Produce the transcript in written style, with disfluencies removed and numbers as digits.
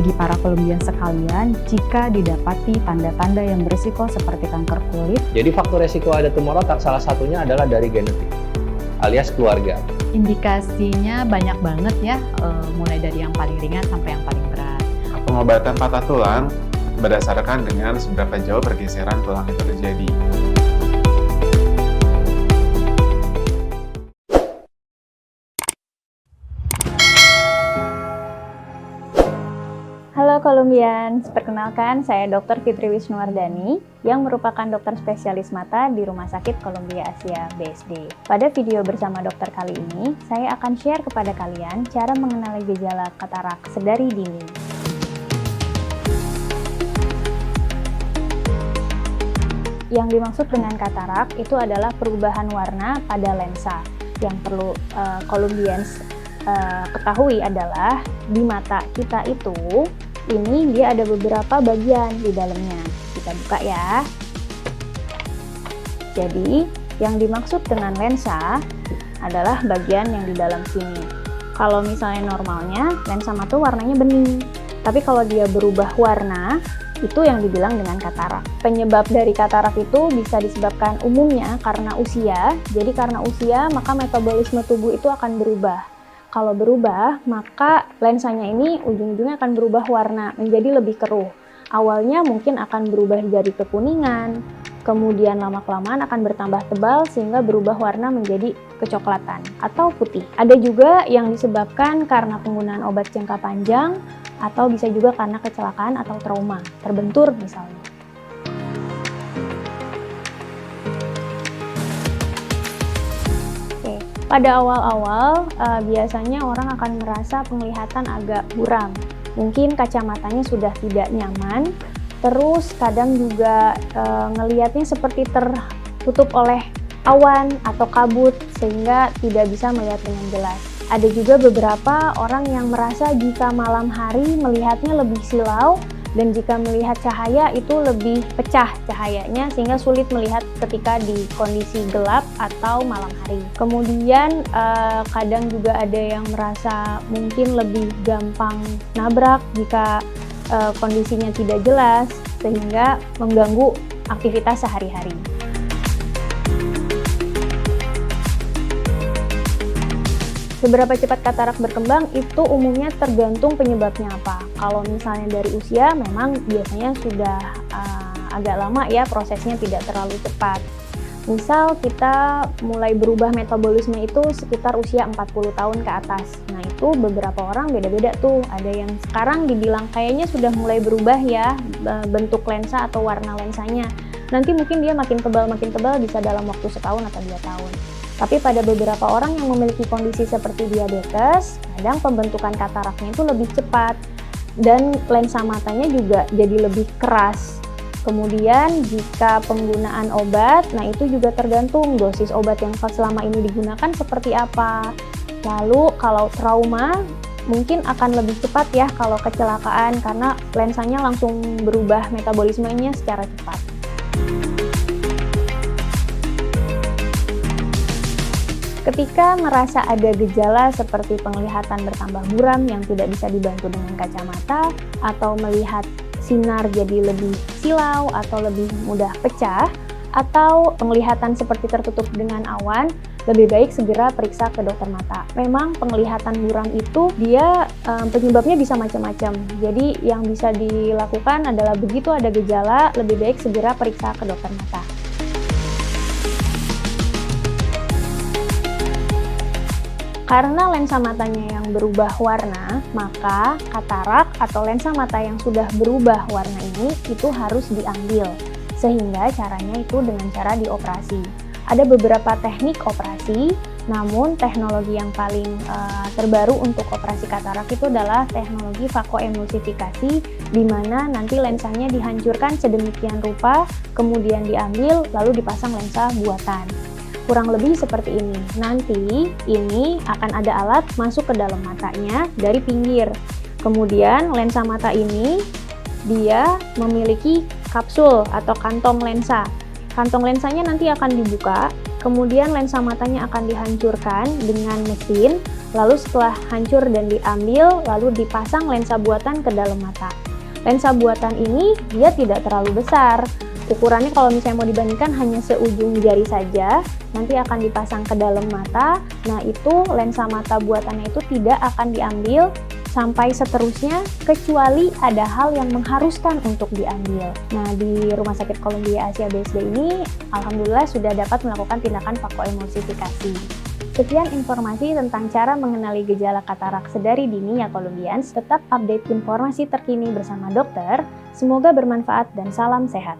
bagi para Columbian sekalian jika didapati tanda-tanda yang berisiko seperti kanker kulit. Jadi faktor resiko ada tumor otak salah satunya adalah dari genetik, alias keluarga. Indikasinya banyak banget ya, mulai dari yang paling ringan sampai yang paling berat. Pengobatan patah tulang berdasarkan dengan seberapa jauh pergeseran tulang itu terjadi. Halo Columbians, perkenalkan saya Dr. Fitri Wisnuwardani yang merupakan dokter spesialis mata di Rumah Sakit Columbia Asia BSD. Pada video bersama dokter kali ini, saya akan share kepada kalian cara mengenali gejala katarak sedari dini. Yang dimaksud dengan katarak itu adalah perubahan warna pada lensa. Yang perlu Columbians ketahui adalah di mata kita itu ini dia ada beberapa bagian di dalamnya. Kita buka ya. Jadi yang dimaksud dengan lensa adalah bagian yang di dalam sini. Kalau misalnya normalnya lensa mata warnanya bening, tapi kalau dia berubah warna itu yang dibilang dengan katarak. Penyebab dari katarak itu bisa disebabkan umumnya karena usia. Jadi karena usia maka metabolisme tubuh itu akan berubah. Kalau berubah, maka lensanya ini ujung-ujungnya akan berubah warna menjadi lebih keruh. Awalnya mungkin akan berubah jadi kekuningan, kemudian lama-kelamaan akan bertambah tebal sehingga berubah warna menjadi kecoklatan atau putih. Ada juga yang disebabkan karena penggunaan obat jangka panjang atau bisa juga karena kecelakaan atau trauma, terbentur misalnya. Pada awal-awal, biasanya orang akan merasa penglihatan agak buram. Mungkin kacamatanya sudah tidak nyaman, terus kadang juga ngelihatnya seperti tertutup oleh awan atau kabut, sehingga tidak bisa melihat dengan jelas. Ada juga beberapa orang yang merasa jika malam hari melihatnya lebih silau, dan jika melihat cahaya itu lebih pecah cahayanya sehingga sulit melihat ketika di kondisi gelap atau malam hari. Kemudian kadang juga ada yang merasa mungkin lebih gampang nabrak jika kondisinya tidak jelas sehingga mengganggu aktivitas sehari-hari. Seberapa cepat katarak berkembang itu umumnya tergantung penyebabnya apa. Kalau misalnya dari usia memang biasanya sudah agak lama ya, prosesnya tidak terlalu cepat. Misal kita mulai berubah metabolisme itu sekitar usia 40 tahun ke atas. Nah itu beberapa orang beda-beda tuh. Ada yang sekarang dibilang kayaknya sudah mulai berubah ya bentuk lensa atau warna lensanya. Nanti mungkin dia makin tebal bisa dalam waktu setahun atau 2 tahun. Tapi pada beberapa orang yang memiliki kondisi seperti diabetes, kadang pembentukan kataraknya itu lebih cepat dan lensa matanya juga jadi lebih keras. Kemudian jika penggunaan obat, nah itu juga tergantung dosis obat yang selama ini digunakan seperti apa. Lalu kalau trauma mungkin akan lebih cepat ya kalau kecelakaan karena lensanya langsung berubah metabolismenya secara cepat. Ketika merasa ada gejala seperti penglihatan bertambah buram yang tidak bisa dibantu dengan kacamata, atau melihat sinar jadi lebih silau atau lebih mudah pecah, atau penglihatan seperti tertutup dengan awan, lebih baik segera periksa ke dokter mata. Memang penglihatan buram itu dia penyebabnya bisa macam-macam. Jadi yang bisa dilakukan adalah begitu ada gejala, lebih baik segera periksa ke dokter mata. Karena lensa matanya yang berubah warna, maka katarak atau lensa mata yang sudah berubah warna ini itu harus diambil. Sehingga caranya itu dengan cara dioperasi. Ada beberapa teknik operasi, namun teknologi yang paling terbaru untuk operasi katarak itu adalah teknologi vakoemulsifikasi, di mana nanti lensanya dihancurkan sedemikian rupa, kemudian diambil lalu dipasang lensa buatan. Kurang lebih seperti ini. Nanti ini akan ada alat masuk ke dalam matanya dari pinggir. Kemudian lensa mata ini dia memiliki kapsul atau kantong lensa. Kantong lensanya nanti akan dibuka, kemudian lensa matanya akan dihancurkan dengan mesin Lalu setelah hancur dan diambil, lalu dipasang lensa buatan ke dalam mata. Lensa buatan ini dia tidak terlalu besar. Ukurannya kalau misalnya mau dibandingkan hanya seujung jari saja, nanti akan dipasang ke dalam mata. Nah itu lensa mata buatannya itu tidak akan diambil sampai seterusnya kecuali ada hal yang mengharuskan untuk diambil. Nah di Rumah Sakit Columbia Asia BSD ini alhamdulillah sudah dapat melakukan tindakan fakoemulsifikasi. Sekian informasi tentang cara mengenali gejala katarak sedari dini ya Columbians. Tetap update informasi terkini bersama dokter. Semoga bermanfaat dan salam sehat.